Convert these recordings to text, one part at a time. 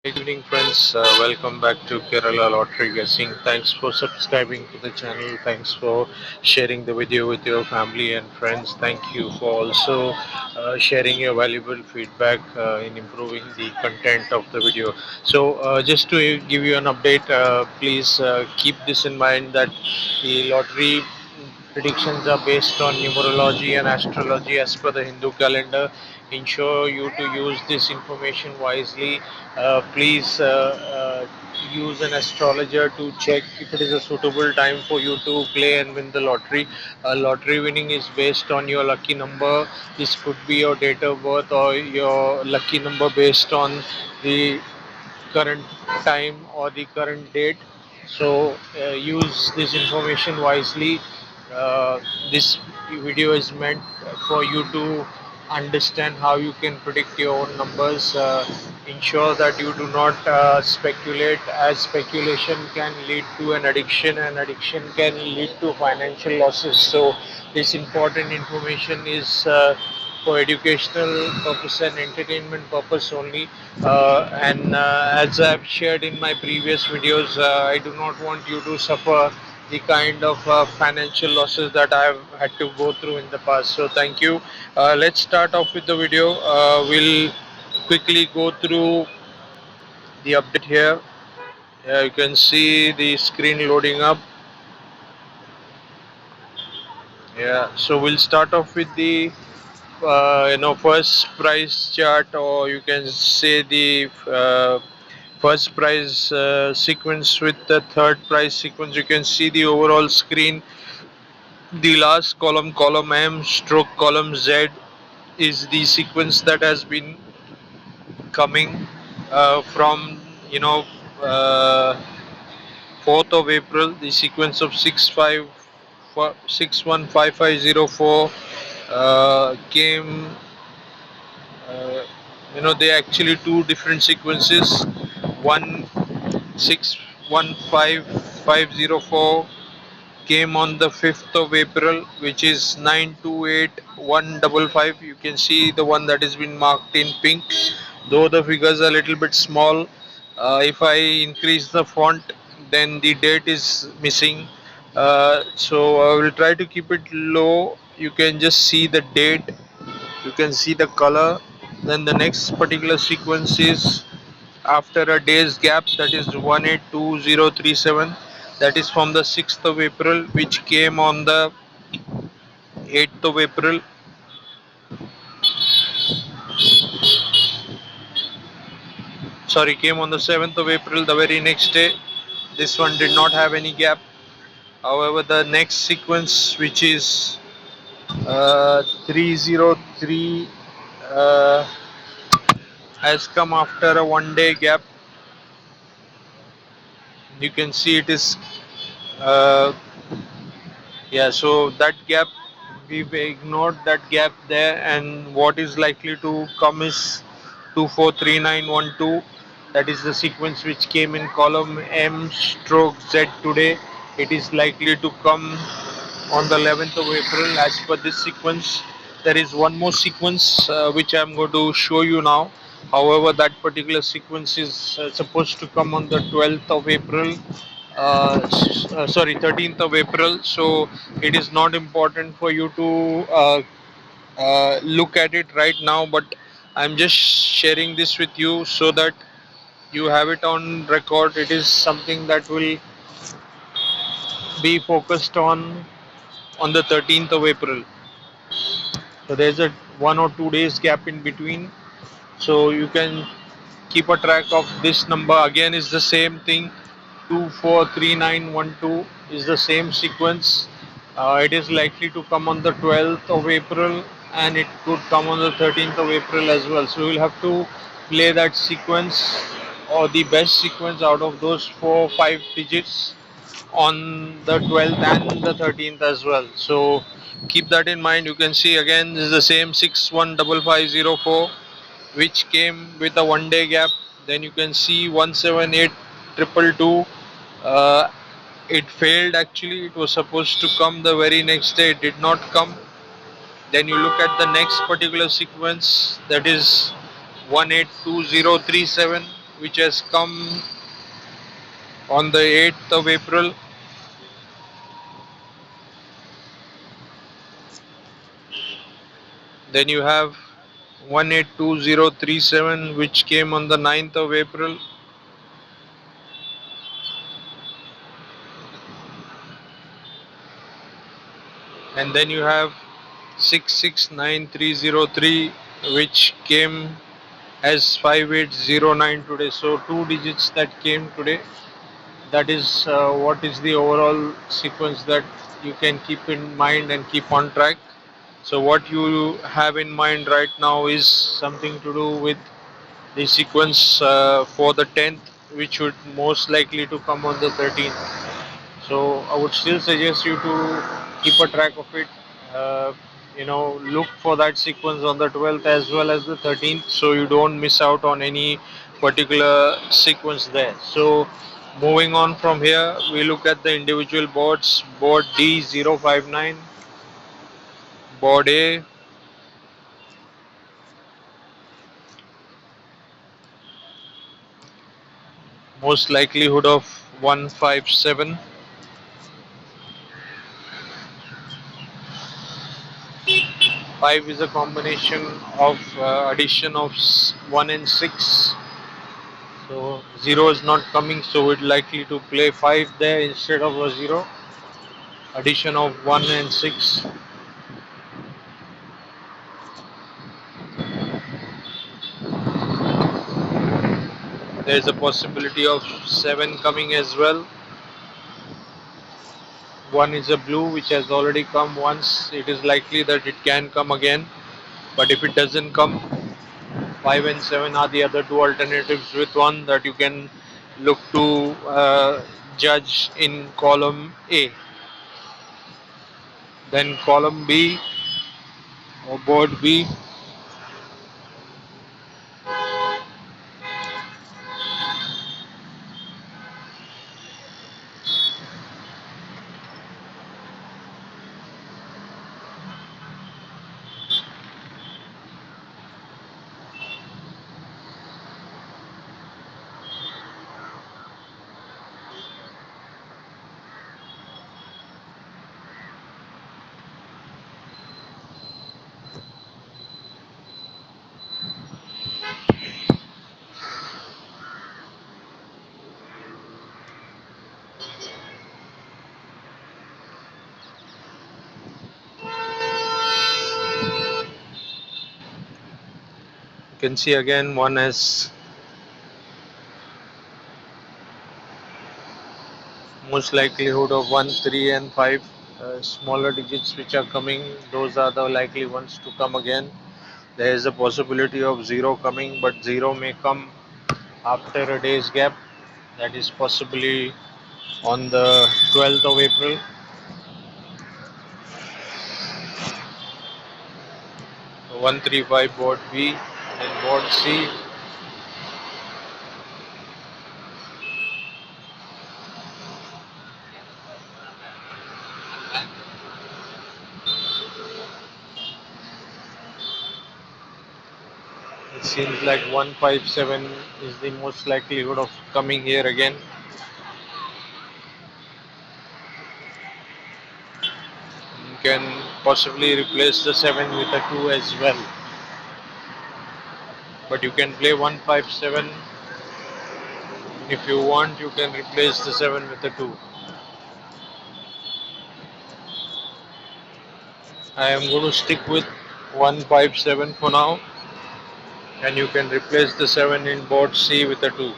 Good evening, friends. Welcome back to Kerala Lottery Guessing. Thanks for subscribing to the channel. Thanks for sharing the video with your family and friends. Thank you for also sharing your valuable feedback in improving the content of the video. Just to give you an update, please keep this in mind that the lottery predictions are based on numerology and astrology as per the Hindu calendar. Ensure you to use this information wisely. Please use an astrologer to check if it is a suitable time for you to play and win the lottery. Lottery winning is based on your lucky number. This could be your date of birth or your lucky number based on the current time or the current date. Use this information wisely. This video is meant for you to understand how you can predict your own numbers. Ensure that you do not speculate, as speculation can lead to an addiction, and addiction can lead to financial losses. So this important information is for educational purpose and entertainment purpose only. And as I've shared in my previous videos, I do not want you to suffer the kind of financial losses that I have had to go through in the past. So thank you. Let's start off with the video. We'll quickly go through the update here. You can see the screen loading up. Yeah, so we'll start off with the first price chart, or you can say the first price sequence with the third price sequence. You can see the overall screen. The last column, column M stroke column Z, is the sequence that has been coming from you know uh, 4th of April. The sequence of 615504 came. uh, they actually two different sequences. One 615504 came on the 5th of April, which is 928155. You can see the one that has been marked in pink, though the figures are a little bit small. If I increase the font, then the date is missing. So I will try to keep it low. You can just see the date, you can see the color. Then the next particular sequence is after a day's gap, that is 182037, that is from the 6th of April, which came on the 8th of April. Sorry, came on the 7th of April, the very next day. This one did not have any gap. However, the next sequence, which is 303, uh, has come after a 1 day gap. You can see it is uh, yeah, so that gap, we've ignored that gap there, and what is likely to come is 243912. That is the sequence which came in column M stroke Z today. It is likely to come on the 11th of April as per this sequence. There is one more sequence which I am going to show you now. However, that particular sequence is supposed to come on the 12th of April. Sorry, 13th of April. So it is not important for you to look at it right now, but I'm just sharing this with you so that you have it on record. It is something that will be focused on the 13th of April. So there's a 1 or 2 days gap in between. So you can keep a track of this number. Again, is the same thing. 243912 is the same sequence. It is likely to come on the 12th of April, and it could come on the 13th of April as well. So you'll have to play that sequence, or the best sequence out of those 4 5 digits, on the 12th and the 13th as well. So keep that in mind. You can see again this is the same 615504, which came with a 1 day gap. Then you can see 178222. uh, it failed. Actually, it was supposed to come the very next day, it did not come. Then you look at the next particular sequence, that is 182037. which has come on the 8th of April. Then you have 182037, which came on the 9th of April. And then you have 669303, which came as 5809 today. So two digits that came today. That is what is the overall sequence that you can keep in mind and keep on track. So what you have in mind right now is something to do with the sequence for the 10th, which would most likely to come on the 13th. So I would still suggest you to keep a track of it. Uh, look for that sequence on the 12th as well as the 13th, so you don't miss out on any particular sequence there. So moving on from here, we look at the individual boards. Board D059, board A, most likelihood of 157. 5 is a combination of addition of 1 and 6. So 0 is not coming, so we're likely to play 5 there instead of a 0. Addition of 1 and 6. There's a possibility of 7 coming as well. 1 is a blue which has already come once. It is likely that it can come again. But if it doesn't come, 5 and 7 are the other two alternatives with 1 that you can look to judge in column A. Then column B or board B, you can see again 1 has most likelihood of 1, 3 and 5. Smaller digits which are coming, those are the likely ones to come again. There is a possibility of 0 coming, but 0 may come after a day's gap. That is possibly on the 12th of April. 135 board B and board C. It seems like 157 is the most likelihood of coming here again. You can possibly replace the 7 with a 2 as well. But you can play 157. If you want, you can replace the 7 with a 2. I am going to stick with 157 for now, and you can replace the 7 in board C with a 2.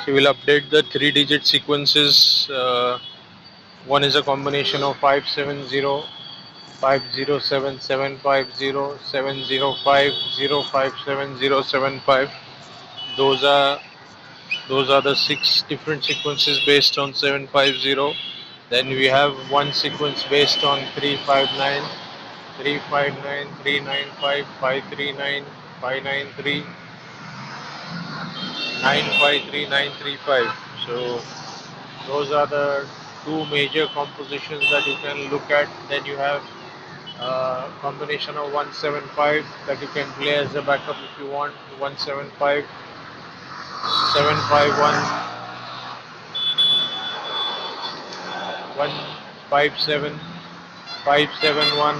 So we'll update the 3-digit sequences. One is a combination of 570, 507750, 705057075. Those are those are the 6 different sequences based on 750. Then we have one sequence based on 359, 359, 395, 539, 593. 953935. So those are the two major compositions that you can look at. Then you have combination of 175 that you can play as a backup if you want. 175, 751, 157, 571,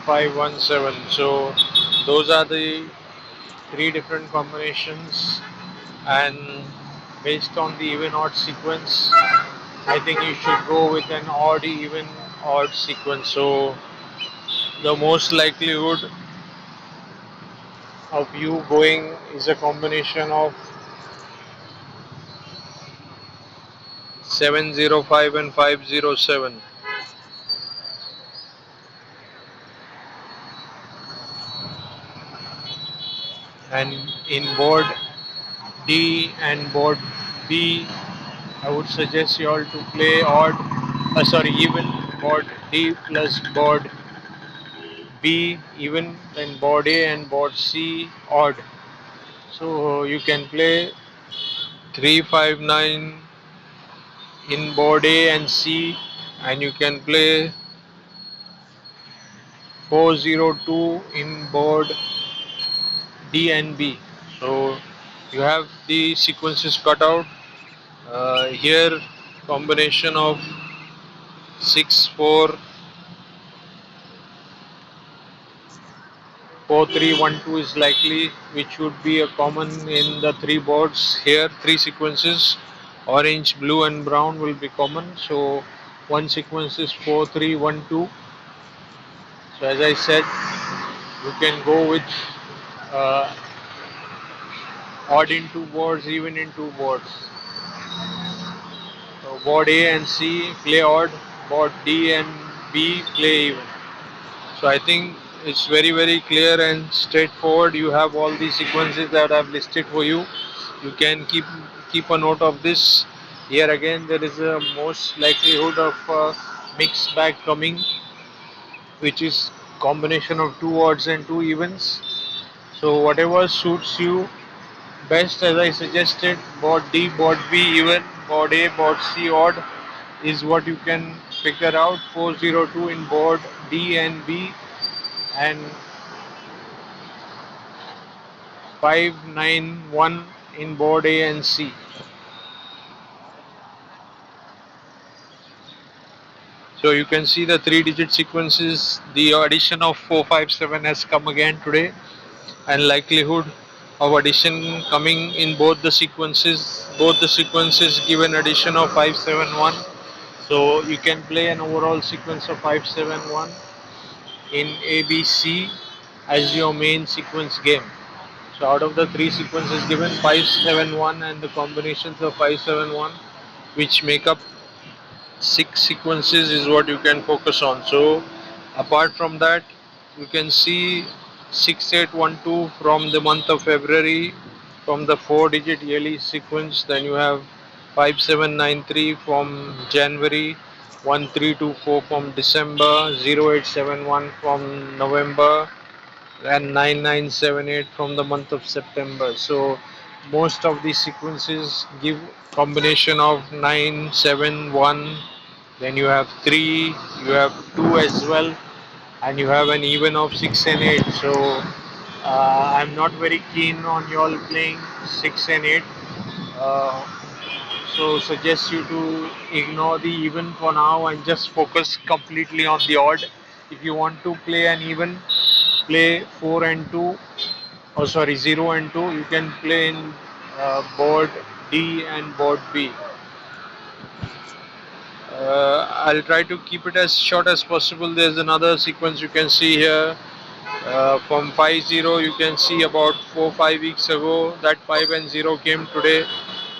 517. So those are the three different combinations, and based on the even odd sequence, I think you should go with an odd even odd sequence. So the most likelihood of you going is a combination of 705 and 507. And in board D and board B, I would suggest you all to play odd, sorry, even board D plus board B even, then board A and board C odd. So you can play 359 in board A and C, and you can play 402 in board D and B. So you have the sequences cut out. Here combination of 6 4 4 3 1 2 is likely, which would be a common in the three boards. Here three sequences, orange, blue and brown will be common. So one sequence is 4 3 1 2. So as I said, you can go with uh, odd in two boards, even in two boards. So board A and C play odd, board D and B play even. So I think it's very clear and straightforward. You have all the sequences that I've listed for you. You can keep a note of this. Here again there is a most likelihood of mixed bag coming, which is combination of two odds and two evens. So whatever suits you best, as I suggested, board D, board B even, board A, board C odd is what you can figure out. 402 in board D and B, and 591 in board A and C. So you can see the three digit sequences. The addition of 457 has come again today, and likelihood of addition coming in both the sequences. Both the sequences give an addition of 571. So you can play an overall sequence of 571 in ABC as your main sequence game. So out of the three sequences given, 571 and the combinations of 571, which make up six sequences, is what you can focus on. So apart from that, you can see 6812 from the month of February, from the four digit yearly sequence. Then you have 5793 from January, 1324 from December, 0871 from November, and 9978 from the month of September. So most of these sequences give combination of 971. Then you have 3, you have 2 as well, and you have an even of 6 and 8. So I'm not very keen on you all playing 6 and 8. Uh, so suggest you to ignore the even for now and just focus completely on the odd. If you want to play an even, play 4 and 2, oh sorry, 0 and 2. You can play in board D and board B. I'll try to keep it as short as possible. There's another sequence you can see here. From 5-0, you can see about 4-5 weeks ago that 5 and 0 came today.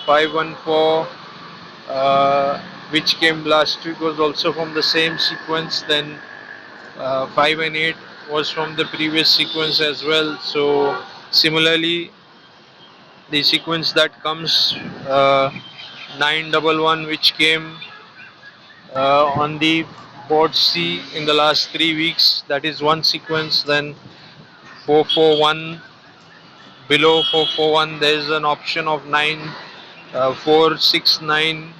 5-1-4, which came last week, was also from the same sequence. Then 5 and 8 was from the previous sequence as well. So similarly, the sequence that comes, 911, which came on the board C in the last 3 weeks, that is one sequence. Then 441 Below 441 there is an option of 9, 469,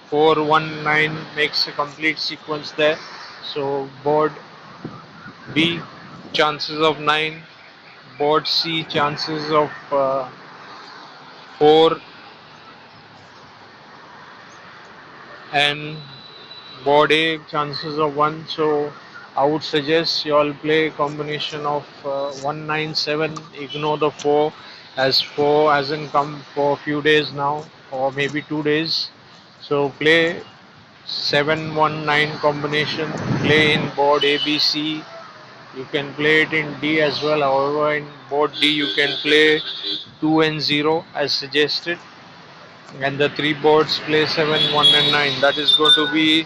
419 makes a complete sequence there. So board B, chances of 9, board C, chances of 4, and board A, chances of 1. So I would suggest you all play a combination of 197, ignore the 4, as 4 hasn't come for a few days now, or maybe 2 days. So play 719 combination, play in board ABC. You can play it in D as well. However, in board D you can play 2 and 0 as suggested, and the three boards play 7, 1 and 9. That is going to be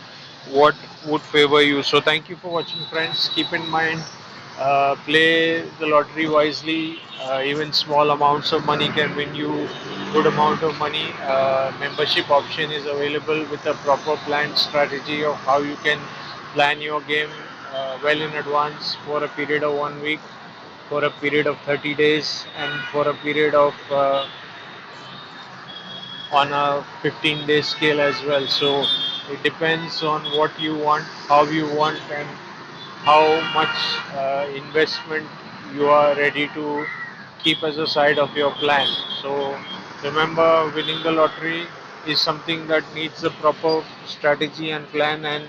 what would favor you. So thank you for watching, friends. Keep in mind, play the lottery wisely. Even small amounts of money can win you good amount of money. Membership option is available with a proper planned strategy of how you can plan your game well in advance for a period of 1 week, for a period of 30 days, and for a period of on a 15-day scale as well. So it depends on what you want, how you want, and how much investment you are ready to keep as a side of your plan. So remember, winning the lottery is something that needs a proper strategy and plan, and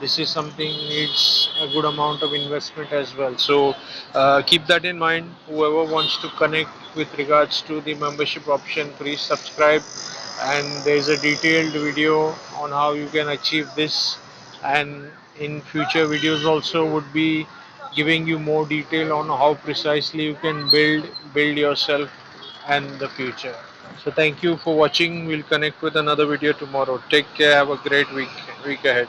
this is something needs a good amount of investment as well. So keep that in mind. Whoever wants to connect with regards to the membership option, please subscribe, and there is a detailed video on how you can achieve this, and in future videos also would be giving you more detail on how precisely you can build yourself and the future. So thank you for watching. We'll connect with another video tomorrow. Take care. Have a great week ahead.